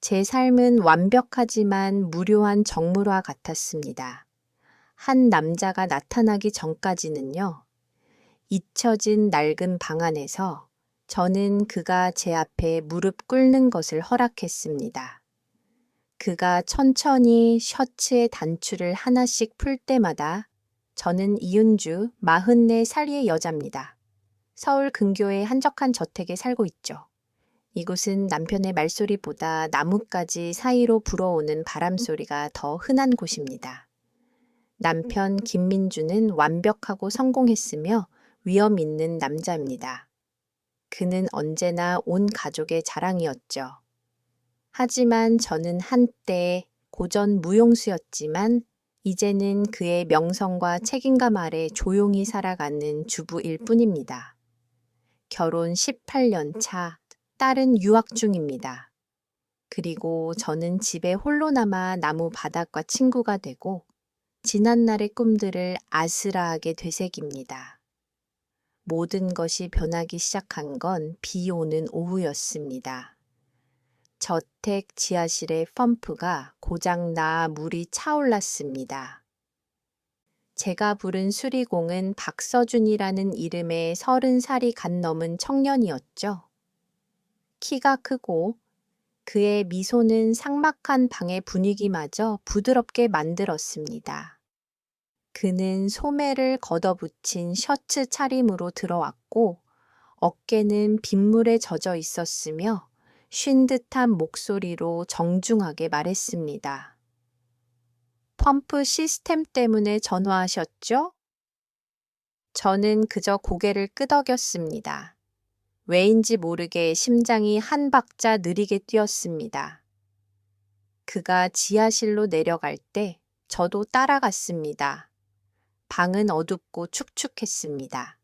제 삶은 완벽하지만 무료한 정물화 같았습니다. 한 남자가 나타나기 전까지는요, 잊혀진 낡은 방 안에서 저는 그가 제 앞에 무릎 꿇는 것을 허락했습니다. 그가 천천히 셔츠의 단추를 하나씩 풀 때마다 저는 이은주 44살의 여자입니다. 서울 근교의 한적한 저택에 살고 있죠. 이곳은 남편의 말소리보다 나뭇가지 사이로 불어오는 바람소리가 더 흔한 곳입니다. 남편 김민주는 완벽하고 성공했으며 위험 있는 남자입니다. 그는 언제나 온 가족의 자랑이었죠. 하지만 저는 한때 고전 무용수였지만 이제는 그의 명성과 책임감 아래 조용히 살아가는 주부일 뿐입니다. 결혼 18년 차, 딸은 유학 중입니다. 그리고 저는 집에 홀로 남아 나무 바닥과 친구가 되고 지난날의 꿈들을 아스라하게 되새깁니다. 모든 것이 변하기 시작한 건 비 오는 오후였습니다. 저택 지하실의 펌프가 고장나 물이 차올랐습니다. 제가 부른 수리공은 박서준이라는 이름의 30살이 갓 넘은 청년이었죠. 키가 크고 그의 미소는 삭막한 방의 분위기마저 부드럽게 만들었습니다. 그는 소매를 걷어붙인 셔츠 차림으로 들어왔고 어깨는 빗물에 젖어 있었으며 쉰 듯한 목소리로 정중하게 말했습니다. 펌프 시스템 때문에 전화하셨죠? 저는 그저 고개를 끄덕였습니다. 왜인지 모르게 심장이 한 박자 느리게 뛰었습니다. 그가 지하실로 내려갈 때 저도 따라갔습니다. 방은 어둡고 축축했습니다.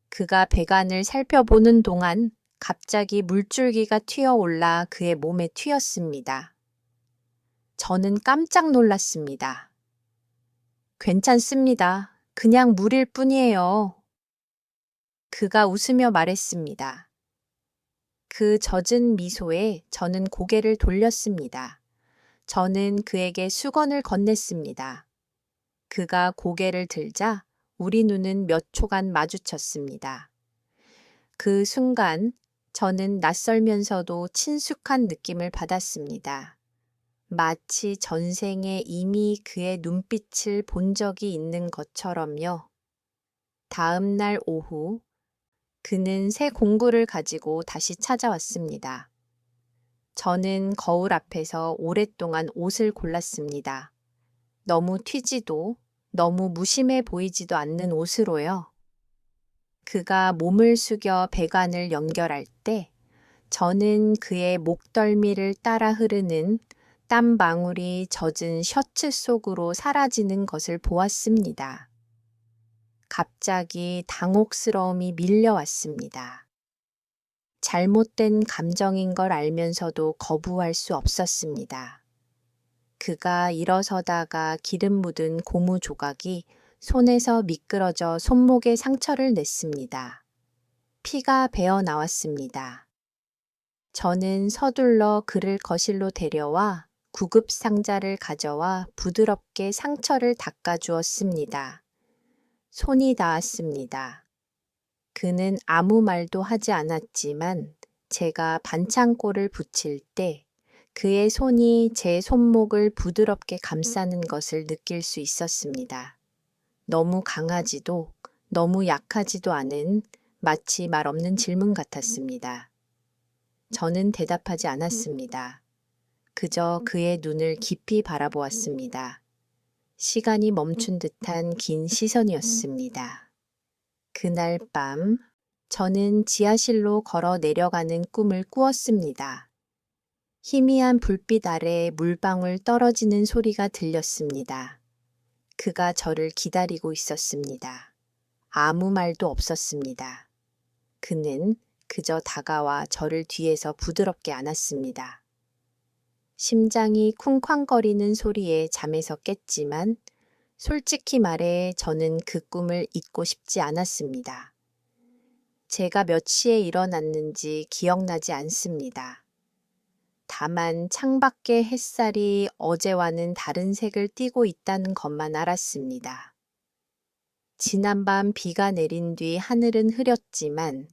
그가 배관을 살펴보는 동안 갑자기 물줄기가 튀어올라 그의 몸에 튀었습니다. 저는 깜짝 놀랐습니다. 괜찮습니다. 그냥 물일 뿐이에요. 그가 웃으며 말했습니다. 그 젖은 미소에 저는 고개를 돌렸습니다. 저는 그에게 수건을 건넸습니다. 그가 고개를 들자 우리 눈은 몇 초간 마주쳤습니다. 그 순간 저는 낯설면서도 친숙한 느낌을 받았습니다. 마치 전생에 이미 그의 눈빛을 본 적이 있는 것처럼요. 다음 날 오후 그는 새 공구를 가지고 다시 찾아왔습니다. 저는 거울 앞에서 오랫동안 옷을 골랐습니다. 너무 튀지도 너무 무심해 보이지도 않는 옷으로요. 그가 몸을 숙여 배관을 연결할 때 저는 그의 목덜미를 따라 흐르는 땀방울이 젖은 셔츠 속으로 사라지는 것을 보았습니다. 갑자기 당혹스러움이 밀려왔습니다. 잘못된 감정인 걸 알면서도 거부할 수 없었습니다. 그가 일어서다가 기름 묻은 고무 조각이 손에서 미끄러져 손목에 상처를 냈습니다. 피가 배어 나왔습니다. 저는 서둘러 그를 거실로 데려와 구급 상자를 가져와 부드럽게 상처를 닦아주었습니다. 손이 닿았습니다. 그는 아무 말도 하지 않았지만 제가 반창고를 붙일 때 그의 손이 제 손목을 부드럽게 감싸는 것을 느낄 수 있었습니다. 너무 강하지도 너무 약하지도 않은 마치 말 없는 질문 같았습니다. 저는 대답하지 않았습니다. 그저 그의 눈을 깊이 바라보았습니다. 시간이 멈춘 듯한 긴 시선이었습니다. 그날 밤 저는 지하실로 걸어 내려가는 꿈을 꾸었습니다. 희미한 불빛 아래 물방울 떨어지는 소리가 들렸습니다. 그가 저를 기다리고 있었습니다. 아무 말도 없었습니다. 그는 그저 다가와 저를 뒤에서 부드럽게 안았습니다. 심장이 쿵쾅거리는 소리에 잠에서 깼지만 솔직히 말해 저는 그 꿈을 잊고 싶지 않았습니다. 제가 몇 시에 일어났는지 기억나지 않습니다. 다만 창밖의 햇살이 어제와는 다른 색을 띠고 있다는 것만 알았습니다. 지난밤 비가 내린 뒤 하늘은 흐렸지만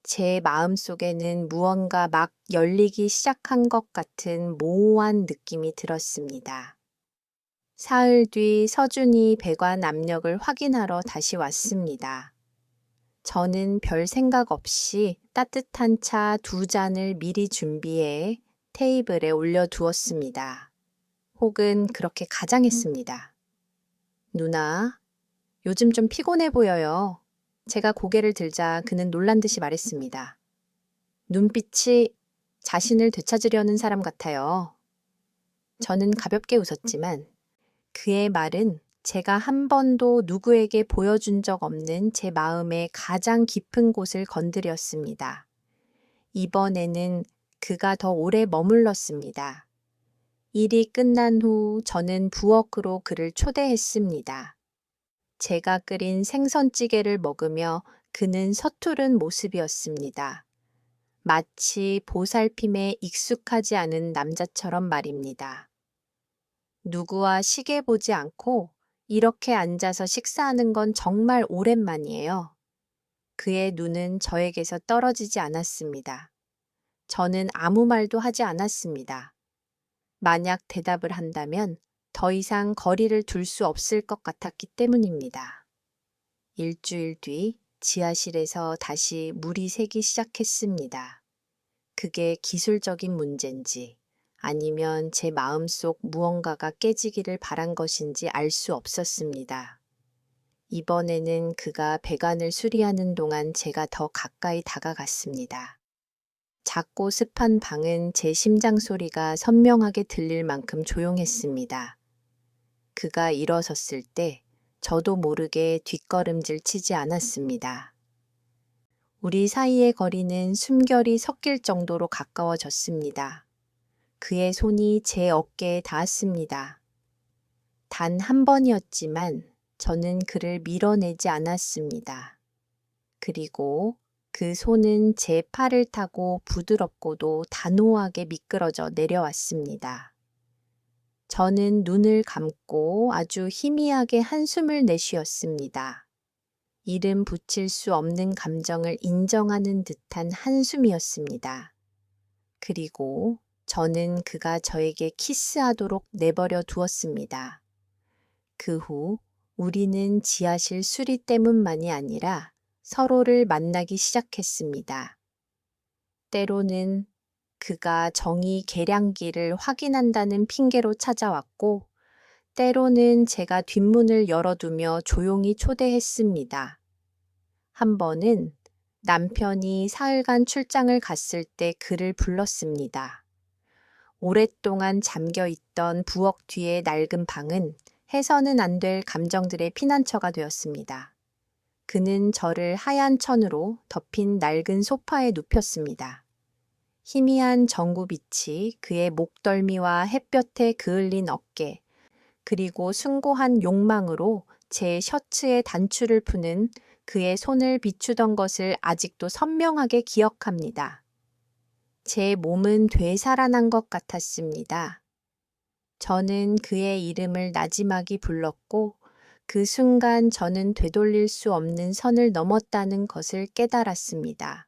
제 마음속에는 무언가 막 열리기 시작한 것 같은 모호한 느낌이 들었습니다. 사흘 뒤 서준이 배관 압력을 확인하러 다시 왔습니다. 저는 별 생각 없이 따뜻한 차 2잔을 미리 준비해 테이블에 올려두었습니다. 혹은 그렇게 가장했습니다. 누나, 요즘 좀 피곤해 보여요. 제가 고개를 들자 그는 놀란 듯이 말했습니다. 눈빛이 자신을 되찾으려는 사람 같아요. 저는 가볍게 웃었지만 그의 말은 제가 한 번도 누구에게 보여준 적 없는 제 마음의 가장 깊은 곳을 건드렸습니다. 이번에는 그가 더 오래 머물렀습니다. 일이 끝난 후 저는 부엌으로 그를 초대했습니다. 제가 끓인 생선찌개를 먹으며 그는 서투른 모습이었습니다. 마치 보살핌에 익숙하지 않은 남자처럼 말입니다. 누구와 시계 보지 않고 이렇게 앉아서 식사하는 건 정말 오랜만이에요. 그의 눈은 저에게서 떨어지지 않았습니다. 저는 아무 말도 하지 않았습니다. 만약 대답을 한다면 더 이상 거리를 둘 수 없을 것 같았기 때문입니다. 일주일 뒤 지하실에서 다시 물이 새기 시작했습니다. 그게 기술적인 문제인지 아니면 제 마음속 무언가가 깨지기를 바란 것인지 알 수 없었습니다. 이번에는 그가 배관을 수리하는 동안 제가 더 가까이 다가갔습니다. 작고 습한 방은 제 심장 소리가 선명하게 들릴 만큼 조용했습니다. 그가 일어섰을 때 저도 모르게 뒷걸음질 치지 않았습니다. 우리 사이의 거리는 숨결이 섞일 정도로 가까워졌습니다. 그의 손이 제 어깨에 닿았습니다. 단 한 번이었지만 저는 그를 밀어내지 않았습니다. 그리고 그 손은 제 팔을 타고 부드럽고도 단호하게 미끄러져 내려왔습니다. 저는 눈을 감고 아주 희미하게 한숨을 내쉬었습니다. 이름 붙일 수 없는 감정을 인정하는 듯한 한숨이었습니다. 그리고 저는 그가 저에게 키스하도록 내버려 두었습니다. 그 후 우리는 지하실 수리 때문만이 아니라 서로를 만나기 시작했습니다. 때로는 그가 정의 계량기를 확인한다는 핑계로 찾아왔고, 때로는 제가 뒷문을 열어두며 조용히 초대했습니다. 한 번은 남편이 사흘간 출장을 갔을 때 그를 불렀습니다. 오랫동안 잠겨있던 부엌 뒤의 낡은 방은 해서는 안 될 감정들의 피난처가 되었습니다. 그는 저를 하얀 천으로 덮인 낡은 소파에 눕혔습니다. 희미한 전구빛이 그의 목덜미와 햇볕에 그을린 어깨, 그리고 숭고한 욕망으로 제 셔츠의 단추를 푸는 그의 손을 비추던 것을 아직도 선명하게 기억합니다. 제 몸은 되살아난 것 같았습니다. 저는 그의 이름을 나지막이 불렀고 그 순간 저는 되돌릴 수 없는 선을 넘었다는 것을 깨달았습니다.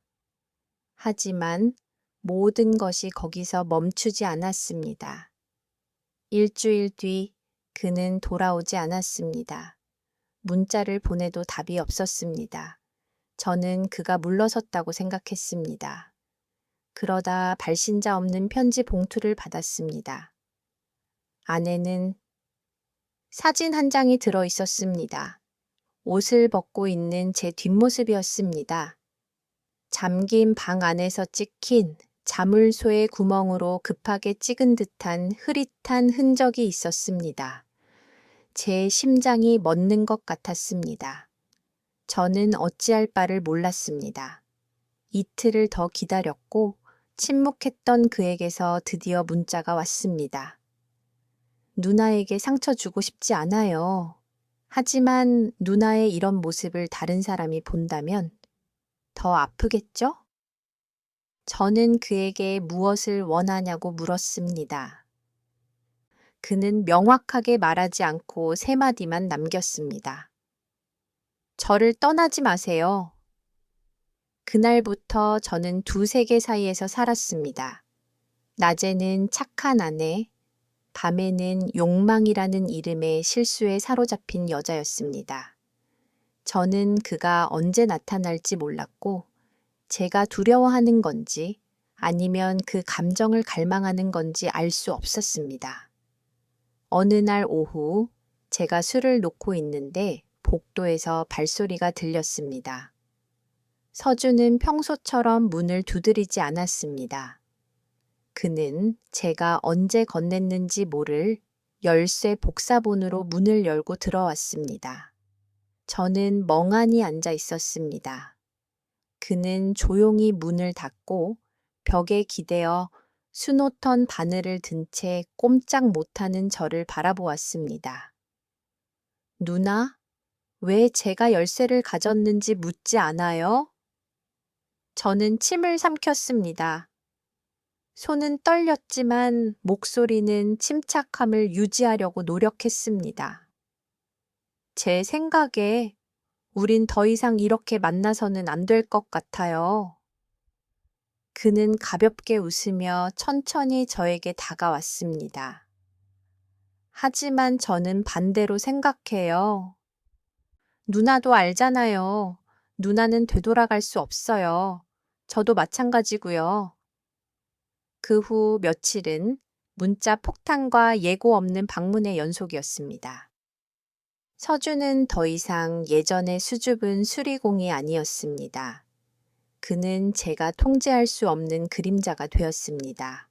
하지만 모든 것이 거기서 멈추지 않았습니다. 일주일 뒤 그는 돌아오지 않았습니다. 문자를 보내도 답이 없었습니다. 저는 그가 물러섰다고 생각했습니다. 그러다 발신자 없는 편지 봉투를 받았습니다. 안에는 사진 한 장이 들어 있었습니다. 옷을 벗고 있는 제 뒷모습이었습니다. 잠긴 방 안에서 찍힌 자물쇠의 구멍으로 급하게 찍은 듯한 흐릿한 흔적이 있었습니다. 제 심장이 멎는 것 같았습니다. 저는 어찌할 바를 몰랐습니다. 이틀을 더 기다렸고 침묵했던 그에게서 드디어 문자가 왔습니다. 누나에게 상처 주고 싶지 않아요. 하지만 누나의 이런 모습을 다른 사람이 본다면 더 아프겠죠? 저는 그에게 무엇을 원하냐고 물었습니다. 그는 명확하게 말하지 않고 세 마디만 남겼습니다. 저를 떠나지 마세요. 그날부터 저는 두 세계 사이에서 살았습니다. 낮에는 착한 아내, 밤에는 욕망이라는 이름의 실수에 사로잡힌 여자였습니다. 저는 그가 언제 나타날지 몰랐고, 제가 두려워하는 건지 아니면 그 감정을 갈망하는 건지 알 수 없었습니다. 어느 날 오후 제가 술을 놓고 있는데 복도에서 발소리가 들렸습니다. 서준은 평소처럼 문을 두드리지 않았습니다. 그는 제가 언제 건넸는지 모를 열쇠 복사본으로 문을 열고 들어왔습니다. 저는 멍하니 앉아 있었습니다. 그는 조용히 문을 닫고 벽에 기대어 수노턴 바늘을 든 채 꼼짝 못하는 저를 바라보았습니다. 누나, 왜 제가 열쇠를 가졌는지 묻지 않아요? 저는 침을 삼켰습니다. 손은 떨렸지만 목소리는 침착함을 유지하려고 노력했습니다. 제 생각에 우린 더 이상 이렇게 만나서는 안 될 것 같아요. 그는 가볍게 웃으며 천천히 저에게 다가왔습니다. 하지만 저는 반대로 생각해요. 누나도 알잖아요. 누나는 되돌아갈 수 없어요. 저도 마찬가지고요. 그 후 며칠은 문자 폭탄과 예고 없는 방문의 연속이었습니다. 서준은 더 이상 예전의 수줍은 수리공이 아니었습니다. 그는 제가 통제할 수 없는 그림자가 되었습니다.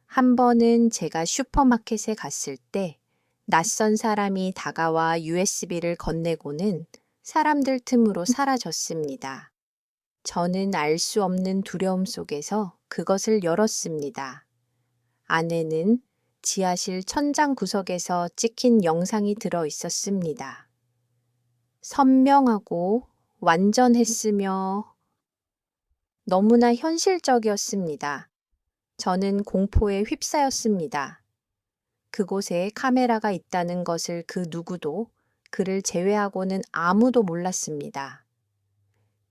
한 번은 제가 슈퍼마켓에 갔을 때 낯선 사람이 다가와 USB를 건네고는 사람들 틈으로 사라졌습니다. 저는 알 수 없는 두려움 속에서 그것을 열었습니다. 안에는 지하실 천장 구석에서 찍힌 영상이 들어 있었습니다. 선명하고 완전했으며 너무나 현실적이었습니다. 저는 공포에 휩싸였습니다. 그곳에 카메라가 있다는 것을 그 누구도, 그를 제외하고는 아무도 몰랐습니다.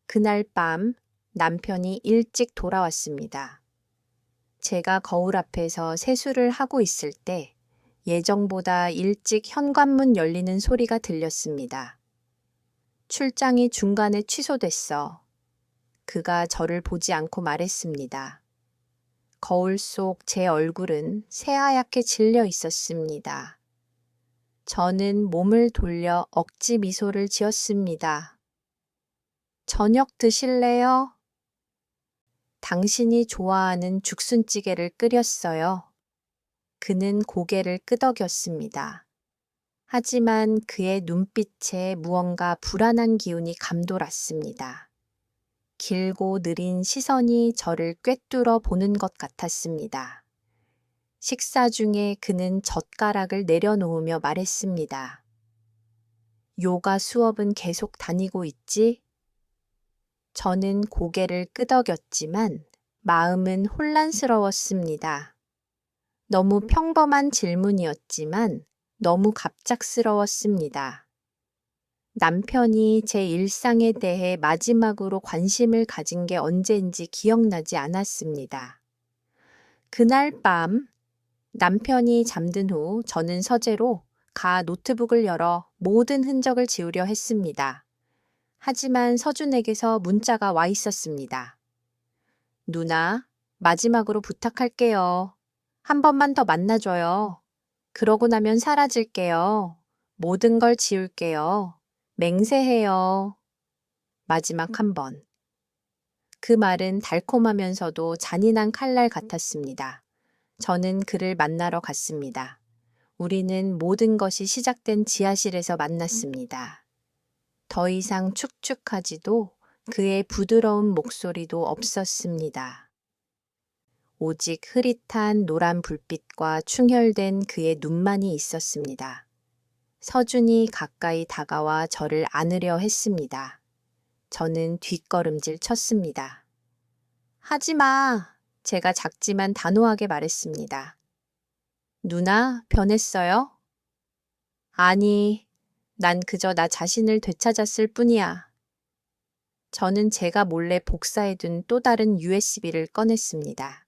그날 밤 남편이 일찍 돌아왔습니다. 제가 거울 앞에서 세수를 하고 있을 때 예정보다 일찍 현관문 열리는 소리가 들렸습니다. 출장이 중간에 취소됐어. 그가 저를 보지 않고 말했습니다. 거울 속 제 얼굴은 새하얗게 질려 있었습니다. 저는 몸을 돌려 억지 미소를 지었습니다. 저녁 드실래요? 당신이 좋아하는 죽순찌개를 끓였어요. 그는 고개를 끄덕였습니다. 하지만 그의 눈빛에 무언가 불안한 기운이 감돌았습니다. 길고 느린 시선이 저를 꿰뚫어 보는 것 같았습니다. 식사 중에 그는 젓가락을 내려놓으며 말했습니다. 요가 수업은 계속 다니고 있지? 저는 고개를 끄덕였지만 마음은 혼란스러웠습니다. 너무 평범한 질문이었지만 너무 갑작스러웠습니다. 남편이 제 일상에 대해 마지막으로 관심을 가진 게 언제인지 기억나지 않았습니다. 그날 밤 남편이 잠든 후 저는 서재로 가 노트북을 열어 모든 흔적을 지우려 했습니다. 하지만 서준에게서 문자가 와 있었습니다. 누나, 마지막으로 부탁할게요. 한 번만 더 만나줘요. 그러고 나면 사라질게요. 모든 걸 지울게요. 맹세해요. 마지막 한 번. 그 말은 달콤하면서도 잔인한 칼날 같았습니다. 저는 그를 만나러 갔습니다. 우리는 모든 것이 시작된 지하실에서 만났습니다. 더 이상 축축하지도 그의 부드러운 목소리도 없었습니다. 오직 흐릿한 노란 불빛과 충혈된 그의 눈만이 있었습니다. 서준이 가까이 다가와 저를 안으려 했습니다. 저는 뒷걸음질 쳤습니다. 하지 마. 제가 작지만 단호하게 말했습니다. 누나, 변했어요? 아니, 난 그저 나 자신을 되찾았을 뿐이야. 저는 제가 몰래 복사해둔 또 다른 USB를 꺼냈습니다.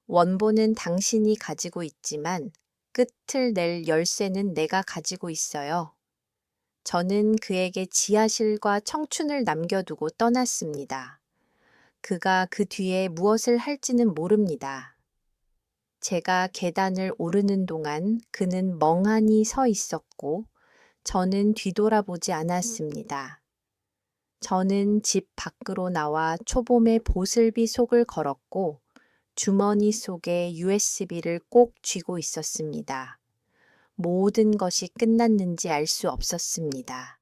원본은 당신이 가지고 있지만 끝을 낼 열쇠는 내가 가지고 있어요. 저는 그에게 지하실과 청춘을 남겨두고 떠났습니다. 그가 그 뒤에 무엇을 할지는 모릅니다. 제가 계단을 오르는 동안 그는 멍하니 서 있었고 저는 뒤돌아보지 않았습니다. 저는 집 밖으로 나와 초봄의 보슬비 속을 걸었고 주머니 속에 USB를 꼭 쥐고 있었습니다. 모든 것이 끝났는지 알 수 없었습니다.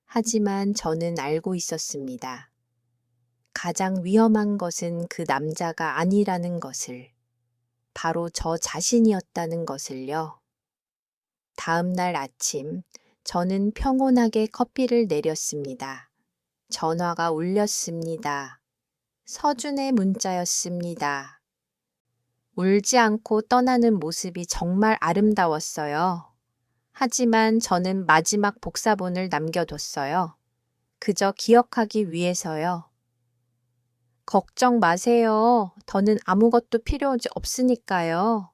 하지만 저는 알고 있었습니다. 가장 위험한 것은 그 남자가 아니라는 것을, 바로 저 자신이었다는 것을요. 다음 날 아침, 저는 평온하게 커피를 내렸습니다. 전화가 울렸습니다. 서준의 문자였습니다. 울지 않고 떠나는 모습이 정말 아름다웠어요. 하지만 저는 마지막 복사본을 남겨뒀어요. 그저 기억하기 위해서요. 걱정 마세요. 더는 아무것도 필요 없으니까요.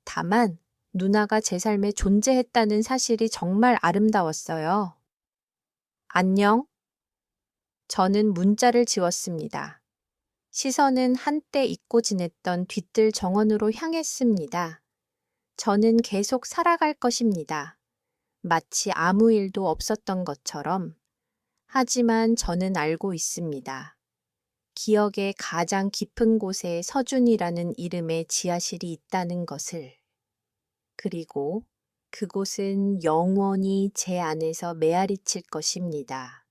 다만 누나가 제 삶에 존재했다는 사실이 정말 아름다웠어요. 안녕. 저는 문자를 지웠습니다. 시선은 한때 잊고 지냈던 뒤뜰 정원으로 향했습니다. 저는 계속 살아갈 것입니다. 마치 아무 일도 없었던 것처럼. 하지만 저는 알고 있습니다. 기억의 가장 깊은 곳에 서준이라는 이름의 지하실이 있다는 것을. 그리고 그곳은 영원히 제 안에서 메아리칠 것입니다.